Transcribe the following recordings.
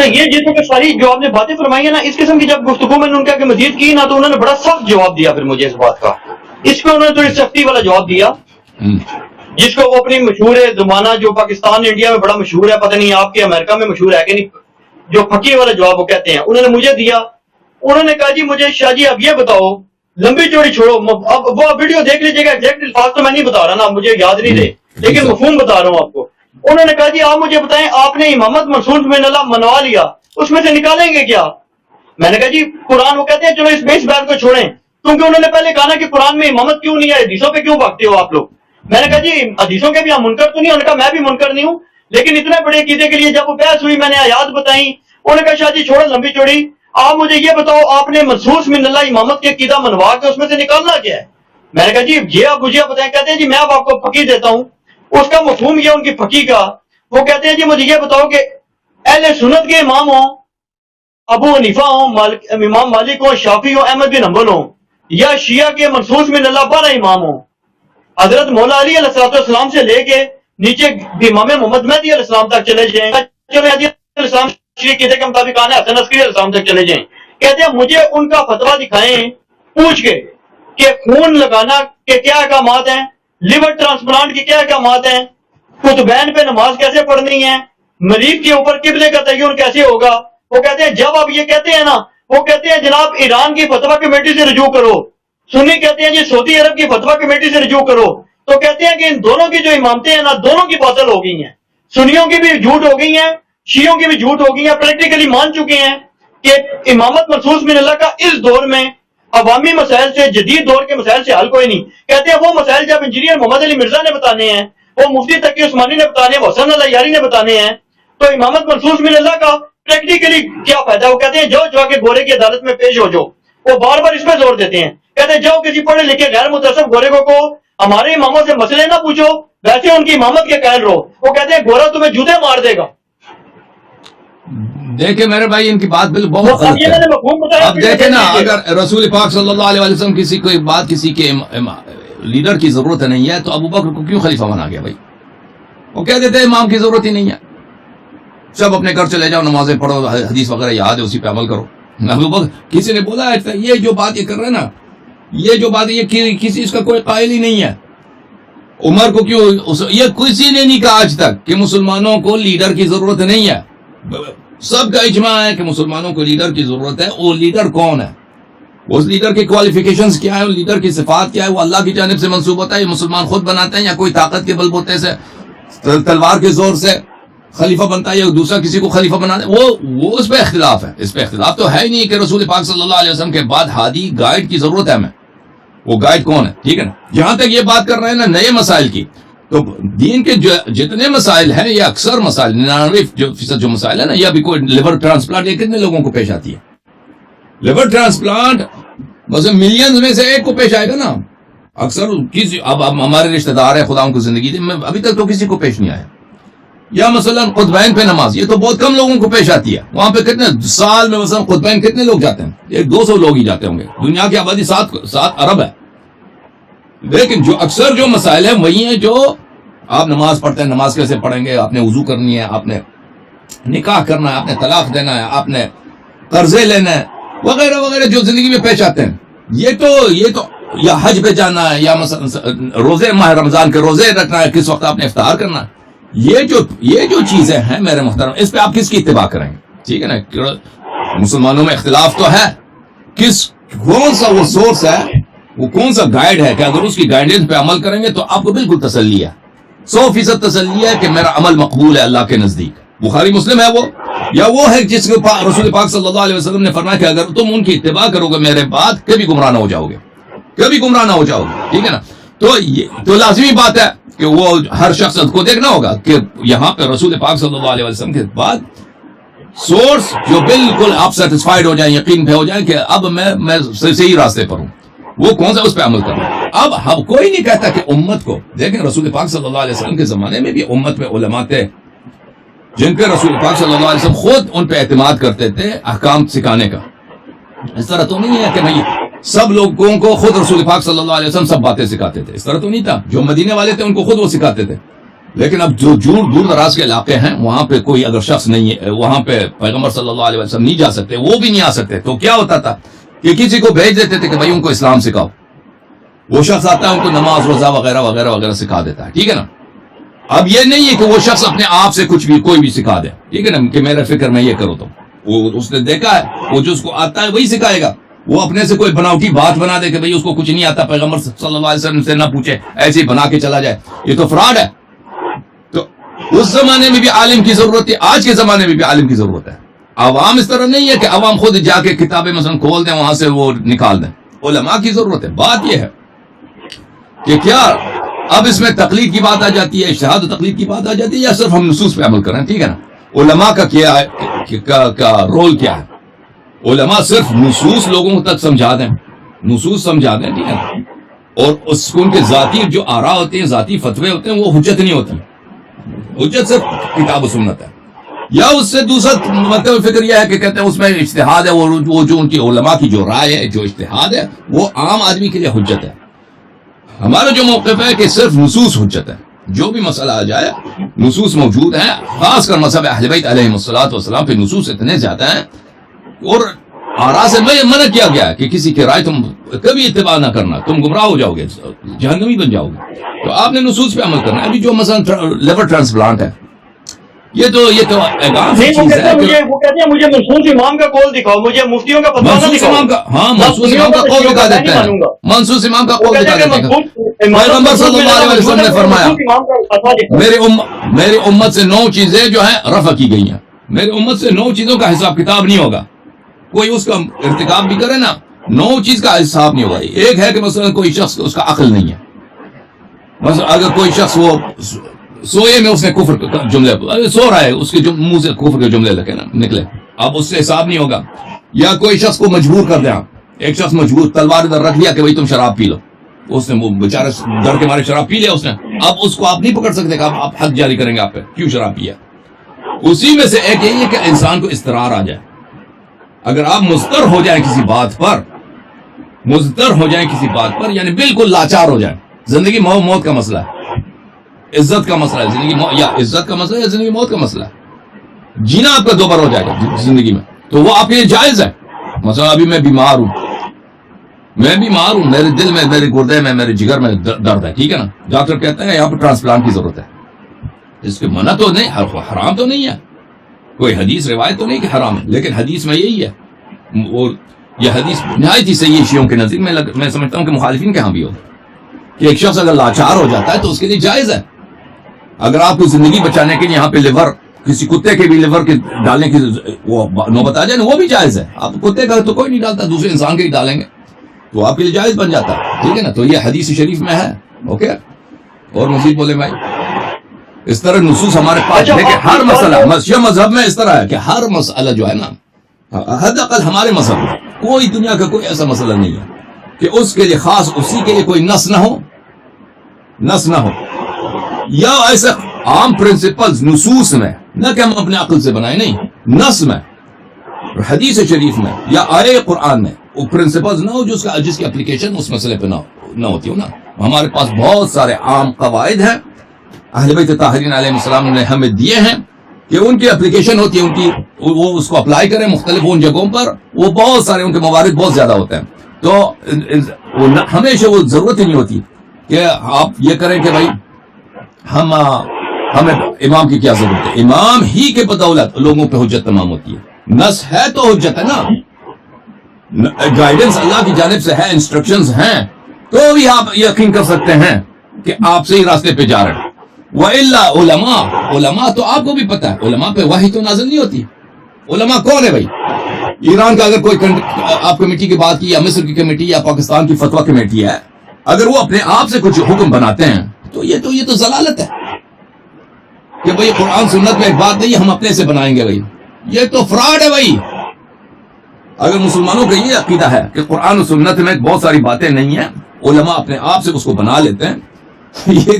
اچھا یہ جیسے کہ ساری جو آپ نے باتیں فرمائی ہیں نا، اس قسم کی جب گفتگو میں نے ان کے آگے مزید کی نا، تو انہوں نے بڑا سخت جواب دیا پھر مجھے اس بات کا. اس پہ انہوں نے تھوڑی سختی والا جواب دیا، جس کو وہ اپنی مشہور ہے زمانہ جو پاکستان انڈیا میں بڑا مشہور ہے، پتہ نہیں آپ کے امریکہ میں مشہور ہے کہ نہیں، جو پھکی والا جواب وہ کہتے ہیں. انہوں نے مجھے دیا. انہوں نے کہا جی مجھے شاہ جی اب یہ بتاؤ، لمبی چوڑی چھوڑو، اب وہ ویڈیو دیکھ لیجیے گا، ایگزیکٹ الفاظ تو میں نہیں بتا رہا نا، مجھے یاد نہیں رہے، لیکن مفہوم بتا رہا ہوں آپ کو. انہوں نے کہا جی آپ مجھے بتائیں، آپ نے امامت منصور من اللہ منوا لیا، اس میں سے نکالیں گے کیا؟ میں نے کہا جی قرآن، وہ کہتے ہیں چلو اس بات کو چھوڑیں، کیونکہ انہوں نے پہلے کہا نا کہ قرآن میں امامت کیوں نہیں ہے، حدیثوں پہ کیوں بھاگتے ہو آپ لوگ. میں نے کہا جی حدیثوں کے بھی ہم منکر تو نہیں. انہوں نے کہا میں بھی منکر نہیں ہوں، لیکن اتنے بڑے عقیدے کے لیے جب وہ بحث ہوئی، میں نے آیات بتائیں. انہوں نے کہا شاہ جی چھوڑو لمبی چوڑی، آپ مجھے یہ بتاؤ، آپ نے منصوص من اللہ امامت کے عقیدہ منوا کے اس میں سے نکالنا کیا ہے؟ میں نے کہا جی یہ آپ مجھے بتائیں. کہتے ہیں جی میں اب آپ کو پھکی دیتا ہوں. اس کا مفہوم یہ ان کی پھکی کا، وہ کہتے ہیں جی مجھے یہ بتاؤ کہ اہل سنت کے امام ہوں، ابو حنیفہ ہوں، امام مالک ہوں، شافعی ہوں، احمد بن حنبل ہوں، یا شیعہ کے منصوص من اللہ 12 امام ہوں، حضرت مولا علی علیہ السلام سے لے کے نیچے امام محمد مہدی علیہ السلام تک چلے جائیں، چلو علیہ السلام شریف کے مطابق آنا حسن عسکری علیہ السلام تک چلے جائیں. کہتے ہیں مجھے ان کا فتویٰ دکھائیں پوچھ کے کہ خون لگانا کے کیا احکامات ہیں، لیور ٹرانسپلانٹ کے کیا احکامات ہیں، قطبین پہ نماز کیسے پڑھنی ہے، مریض کے اوپر قبلے کا تعین کیسے ہوگا. وہ کہتے ہیں جب آپ یہ کہتے ہیں نا، وہ کہتے ہیں جناب ایران کی فتویٰ کمیٹی سے رجوع کرو. سنی کہتے ہیں جی سعودی عرب کی فتویٰ کمیٹی سے رجوع کرو. تو کہتے ہیں کہ ان دونوں کی جو امامتیں ہیں نا، دونوں کی باطل ہو گئی ہیں، سنیوں کی بھی جھوٹ ہو گئی ہیں، شیعوں کی بھی جھوٹ ہو گئی ہیں. پریکٹیکلی مان چکے ہیں کہ امامت منصوص من اللہ کا اس دور میں عوامی مسائل سے، جدید دور کے مسائل سے حل کوئی نہیں. کہتے ہیں وہ مسائل جب انجینئر محمد علی مرزا نے بتانے ہیں، وہ مفتی تقی عثمانی نے بتانے ہیں، وہ حسن اللہ یاری نے بتانے ہیں، تو امامت منصوص من اللہ کا پریکٹیکلی کیا فائدہ؟ وہ کہتے ہیں جو کے گورے کی عدالت میں پیش ہو جو. وہ بار بار اس پہ زور دیتے ہیں، کہتے ہیں جاؤ کسی پڑھے لکھے غیر متصف گورے کو ہمارے اماموں سے مسئلے نہ پوچھو، ویسے ان کی امامت کے قائل رہو. وہ کہتے ہیں گورا تمہیں جوتے مار دے گا. دیکھیں میرے بھائی ان کی بات بالکل بہت غلط ہے. اب دیکھیں نا، اگر رسول پاک صلی اللہ علیہ وسلم کسی کو بات کسی کے لیڈر کی ضرورت نہیں ہے تو ابو بکر کو کیوں خلیفہ بنا گیا بھائی؟ وہ کہہ دیتے ہیں امام کی ضرورت ہی نہیں ہے، سب اپنے گھر چلے جاؤ، نمازیں پڑھو، حدیث وغیرہ یاد ہے اسی پہ عمل کرو. ابو بکر کسی نے بولا ہے یہ جو بات یہ کر رہے ہیں نا، یہ جو بات یہ کسی اس کا کوئی قائل ہی نہیں ہے. عمر کو کیوں یہ کسی نے نہیں کہا آج تک کہ مسلمانوں کو لیڈر کی ضرورت نہیں ہے. سب کا اجماع ہے کہ مسلمانوں کو لیڈر کی ضرورت ہے. وہ لیڈر کون ہے، اس لیڈر کی کوالیفیکیشنز کیا ہے، اس لیڈر کی صفات کیا ہے، وہ اللہ کی جانب سے منسوب ہوتا ہے، یہ مسلمان خود بناتے ہیں یا کوئی طاقت کے بل بوتے سے، تلوار کے زور سے خلیفہ بنتا ہے یا دوسرا کسی کو خلیفہ بناتا ہے. وہ اس پہ اختلاف ہے. اس پہ اختلاف تو ہے ہی نہیں کہ رسول پاک صلی اللہ علیہ وسلم کے بعد ہادی گائیڈ کی ضرورت ہے ہمیں. وہ گائیڈ کون ہے؟ ٹھیک ہے نا. جہاں تک یہ بات کر رہے ہیں نا نئے مسائل کی، تو دین کے جتنے مسائل ہیں، یا اکثر مسائل 99% جو مسائل ہیں نا، یا بھی کوئی لیور ٹرانسپلانٹ یہ کتنے لوگوں کو پیش آتی ہے؟ لیور ٹرانسپلانٹ بس ملینز میں سے ایک کو پیش آئے گا نا. اکثر کسی اب ہمارے رشتہ دار ہیں، خدا ان کو زندگی دے، میں ابھی تک تو کسی کو پیش نہیں آیا. یا مثلا قطبین پہ نماز، یہ تو بہت کم لوگوں کو پیش آتی ہے. وہاں پہ کتنے سال میں مثلا قطبین کتنے لوگ جاتے ہیں؟ 200 لوگ ہی جاتے ہوں گے. دنیا کی آبادی 7 ارب ہے. لیکن جو اکثر جو مسائل ہیں وہی ہیں جو آپ نماز پڑھتے ہیں، نماز کیسے پڑھیں گے، آپ نے وضو کرنی ہے، آپ نے نکاح کرنا ہے، آپ نے طلاق دینا ہے، آپ نے قرضے لینا ہے، وغیرہ وغیرہ جو زندگی میں پیش آتے ہیں. یہ تو یا حج پہ جانا ہے، یا مثلا روزے ماہ رمضان کے روزے رکھنا ہے، کس وقت آپ نے افطار کرنا ہے. یہ جو چیزیں ہیں میرے محترم، اس پہ آپ کس کی اتباع کریں گے؟ ٹھیک ہے نا. مسلمانوں میں اختلاف تو ہے، کون سا وہ سورس ہے، وہ کون سا گائیڈ ہے کہ اگر اس کی گائیڈنس پہ عمل کریں گے تو آپ کو بالکل تسلی ہے، 100% تسلی ہے کہ میرا عمل مقبول ہے اللہ کے نزدیک. بخاری مسلم ہے وہ، یا وہ ہے جس کو رسول پاک صلی اللہ علیہ وسلم نے فرمایا کہ اگر تم ان کی اتباع کرو گے میرے بعد، کبھی گمراہ نہ ہو جاؤ گے، کبھی گمراہ نہ ہو جاؤ گے. ٹھیک ہے نا. تو لازمی بات ہے کہ وہ ہر شخص کو دیکھنا ہوگا کہ یہاں پہ رسول پاک صلی اللہ علیہ وسلم کے بعد سورس جو بالکل آپ سیٹسفائیڈ ہو جائیں، یقین پہ ہو جائیں کہ اب میں صحیح راستے پر ہوں، وہ کون سا اس پہ عمل کرنا. اب کوئی نہیں کہتا کہ امت کو، دیکھیں رسول پاک صلی اللہ علیہ وسلم کے زمانے میں بھی امت میں علماء تھے جن کے رسول پاک صلی اللہ علیہ وسلم خود ان پہ اعتماد کرتے تھے احکام سکھانے کا. اس طرح تو نہیں ہے کہ بھائی سب لوگوں کو خود رسول پاک صلی اللہ علیہ وسلم سب باتیں سکھاتے تھے. اس طرح تو نہیں تھا. جو مدینے والے تھے ان کو خود وہ سکھاتے تھے. لیکن اب جو دور دراز کے علاقے ہیں وہاں پہ کوئی اگر شخص نہیں ہے, وہاں پہ پیغمبر صلی اللہ علیہ وسلم نہیں جا سکتے, وہ بھی نہیں آ سکتے, تو کیا ہوتا تھا کہ کسی کو بھیج دیتے تھے کہ بھائی ان کو اسلام سکھاؤ. وہ شخص آتا ہے ان کو نماز روزہ وغیرہ وغیرہ وغیرہ سکھا دیتا ہے, ٹھیک ہے نا. اب یہ نہیں ہے کہ وہ شخص اپنے آپ سے کچھ بھی کوئی بھی سکھا دے, ٹھیک ہے نا, کہ میرے فکر میں یہ کرو, تو وہ اس نے دیکھا ہے, وہ جو اس کو آتا ہے وہی سکھائے گا. وہ اپنے سے کوئی بناوٹی بات بنا دے کہ بھئی اس کو کچھ نہیں آتا, پیغمبر صلی اللہ علیہ وسلم سے نہ پوچھے, ایسے ہی بنا کے چلا جائے, یہ تو فراڈ ہے. تو اس زمانے میں بھی عالم کی ضرورت ہے, آج کے زمانے میں بھی عالم کی ضرورت ہے. عوام اس طرح نہیں ہے کہ عوام خود جا کے کتابیں مثلا کھول دیں وہاں سے وہ نکال دیں, علماء کی ضرورت ہے. بات یہ ہے کہ کیا اب اس میں تقلید کی بات آ جاتی ہے, اجتہاد و تقلید کی بات آ جاتی ہے, یا صرف ہم نصوص پہ عمل کریں, ٹھیک ہے نا. علماء کا کیا ہے, کا رول کیا ہے؟ علماء صرف نصوص لوگوں تک سمجھا دیں, نصوص سمجھا دیں, ٹھیک ہے نا. اور اس کو ان کے ذاتی جو آراء ہوتے ہیں, ذاتی فتوے ہوتے ہیں, وہ حجت نہیں ہوتی. حجت صرف کتاب و سنت ہے. یا اس سے دوسرا مطلب فکر یہ ہے کہ کہتے ہیں اس میں اجتہاد ہے, وہ جو ان کی علماء کی جو رائے ہے, جو اجتہاد ہے, وہ عام آدمی کے لیے حجت ہے. ہمارا جو موقف ہے کہ صرف نصوص حجت ہے, جو بھی مسئلہ آ جائے نصوص موجود ہیں. خاص کر مذہب اہل بیت علیہ الصلوۃ والسلام پہ نصوص اتنے زیادہ ہیں, اور آراء سے منع کیا گیا ہے کہ کسی کی رائے تم کبھی اتباع نہ کرنا, تم گمراہ ہو جاؤ گے, جہنمی بن جاؤ گے. تو آپ نے نصوص پہ عمل کرنا ہے. ابھی جو مثلا لیور ٹرانسپلانٹ ہے, یہ تو وہ کہتے ہیں مجھے منصوص امام کا قول دکھاؤ, مجھے مفتیوں کا فتویٰ نہ دکھاؤ. ہاں, منصوص امام کا قول دکھا دیتے ہیں, منصوص امام کا قول دکھا دیتے ہیں. پیغمبر صلی اللہ علیہ وسلم نے فرمایا میری امت سے 9 چیزیں جو ہیں رفع کی گئی ہیں. میری امت سے 9 چیزوں کا حساب کتاب نہیں ہوگا. کوئی اس کا ارتکاب بھی کرے نا, 9 چیز کا حساب نہیں ہوگا. ایک ہے کہ مثلا کوئی شخص اس کا عقل نہیں ہے, مثلا اگر کوئی شخص وہ سوئے میں اس نے کفر کا جملے, سو رہا ہے, اس کے منہ سے کفر کے جملے لگے نا نکلے, اب اس سے حساب نہیں ہوگا. یا کوئی شخص کو مجبور کر دیں آپ, ایک شخص مجبور تلوار ادھر رکھ دیا کہ بھائی تم شراب پی لو, اس نے وہ بیچارہ ڈر کے مارے شراب پی لیا اس نے. اب اس کو آپ نہیں پکڑ سکتے کہ آپ حد جاری کریں گے آپ پہ, کیوں شراب پیا. اسی میں سے ایک یہی ہے کہ انسان کو اضطرار آ جائے. اگر آپ مضطر ہو جائیں کسی بات پر, مضطر ہو جائیں کسی بات پر, یعنی بالکل لاچار ہو جائیں, زندگی موت کا مسئلہ ہے, عزت کا مسئلہ ہے, زندگی یا عزت کا مسئلہ ہے یا زندگی موت کا مسئلہ ہے, جینا آپ کا 2 بار ہو جائے گا زندگی میں, تو وہ آپ کے لیے جائز ہے. مثلا ابھی میں بیمار ہوں, میرے دل میں, میرے گردے میں, میرے جگر میں درد ہے, ٹھیک ہے نا. ڈاکٹر کہتا ہے یہاں پر ٹرانسپلانٹ کی ضرورت ہے. اس کے منع تو نہیں, حرام تو نہیں ہے, کوئی حدیث روایت تو نہیں کہ حرام ہے, لیکن حدیث میں یہی ہے. اور یہ حدیث نہایت ہی صحیح ہے شیعوں کے نزدیک. میں سمجھتا ہوں کہ مخالفین کے ہاں بھی ہو کہ ایک شخص اگر لاچار ہو جاتا ہے تو اس کے لیے جائز ہے. اگر آپ کو زندگی بچانے کے لیے یہاں پہ لیور, کسی کتے کے بھی لیور کے ڈالنے کی وہ نوبت آ جائے نا, وہ بھی جائز ہے. آپ کتے کا تو کوئی نہیں ڈالتا, دوسرے انسان کے ہی ڈالیں گے تو آپ کے لیے جائز بن جاتا ہے, ٹھیک ہے نا. تو یہ حدیث شریف میں ہے. اوکے, اور مزید بولے بھائی, اس طرح نصوص ہمارے پاس ہے کہ ہر مسئلہ شیعہ مذہب میں اس طرح ہے کہ ہر مسئلہ جو ہے نا, حد اقل ہمارے مذہب میں کوئی دنیا کا کوئی ایسا مسئلہ نہیں ہے کہ اس کے لیے خاص اسی کے لیے کوئی نص نہ ہو, یا ایسے عام پرنسپلز نصوص میں, نہ کہ ہم اپنے عقل سے بنائیں, نہیں, نص میں, حدیث شریف میں یا آیے قرآن میں وہ پرنسپلز نہ ہو جس کی اپلیکیشن اس مسئلے پہ نہ ہوتی ہو نا. ہمارے پاس بہت سارے عام قواعد ہیں اہل بیت طاہرین علیہ السلام نے ہمیں دیے ہیں کہ ان کی اپلیکیشن ہوتی ہے, ان کی وہ اس کو اپلائی کریں مختلف ان جگہوں پر. وہ بہت سارے ان کے موارد بہت زیادہ ہوتے ہیں, تو ہمیشہ وہ ضرورت ہی نہیں ہوتی کہ آپ یہ کریں کہ بھائی ہمیں امام کی کیا ضرورت ہے. امام ہی کے بدولت لوگوں پہ حجت تمام ہوتی ہے. نص ہے تو حجت ہے نا, گائیڈنس اللہ کی جانب سے ہے, انسٹرکشنز ہیں, تو بھی آپ یقین کر سکتے ہیں کہ آپ صحیح راستے پہ جا رہے ہیں. وَإِلَّا علماء تو آپ کو بھی پتا ہے, علماء پہ وحی تو نازل نہیں ہوتی. علماء کون ہے بھائی؟ ایران کا اگر کوئی آپ کمیٹی کی بات کی, یا مصر کی کمیٹی, یا پاکستان کی فتویٰ کمیٹی ہے, اگر وہ اپنے آپ سے کچھ حکم بناتے ہیں تو یہ تو ضلالت ہے کہ بھئی قرآن سنت میں ایک بات نہیں ہم اپنے سے بنائیں گے. بھائی یہ تو فراڈ ہے. بھائی اگر مسلمانوں کا یہ عقیدہ ہے کہ قرآن و سنت میں بہت ساری باتیں نہیں ہیں, علماء اپنے آپ سے اس کو بنا لیتے ہیں, یہ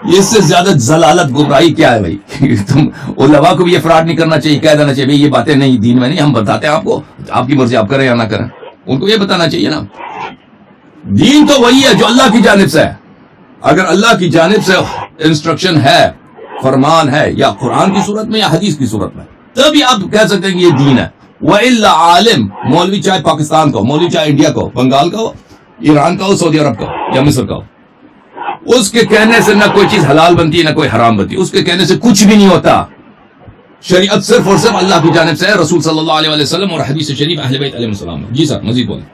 اس سے زیادہ ضلالت گمراہی کیا ہے بھائی؟ تم علماء کو بھی یہ فراڈ نہیں کرنا چاہیے, کہہ دینا چاہیے بھئی یہ باتیں نہیں, دین میں نہیں, ہم بتاتے ہیں آپ کو, آپ کی مرضی آپ کریں یا نہ کریں. ان کو یہ بتانا چاہیے نا, دین تو وہی ہے جو اللہ کی جانب سے ہے. اگر اللہ کی جانب سے انسٹرکشن ہے فرمان ہے یا قرآن کی صورت میں یا حدیث کی صورت میں, تبھی آپ کہہ سکتے ہیں کہ یہ دین ہے. وَإِلَّا عالم, مولوی چاہے پاکستان کا ہو, مولوی چاہے انڈیا کا ہو, بنگال کا ہو, ایران کا ہو, سعودی عرب کا ہو یا مصر کا ہو, اس کے کہنے سے نہ کوئی چیز حلال بنتی ہے نہ کوئی حرام بنتی ہے, اس کے کہنے سے کچھ بھی نہیں ہوتا. شریعت صرف اور صرف اللہ کی جانب سے ہے, رسول صلی اللہ علیہ وسلم اور حدیث شریف اہل بیت علیہ السلام. جی سر مزید بولیں.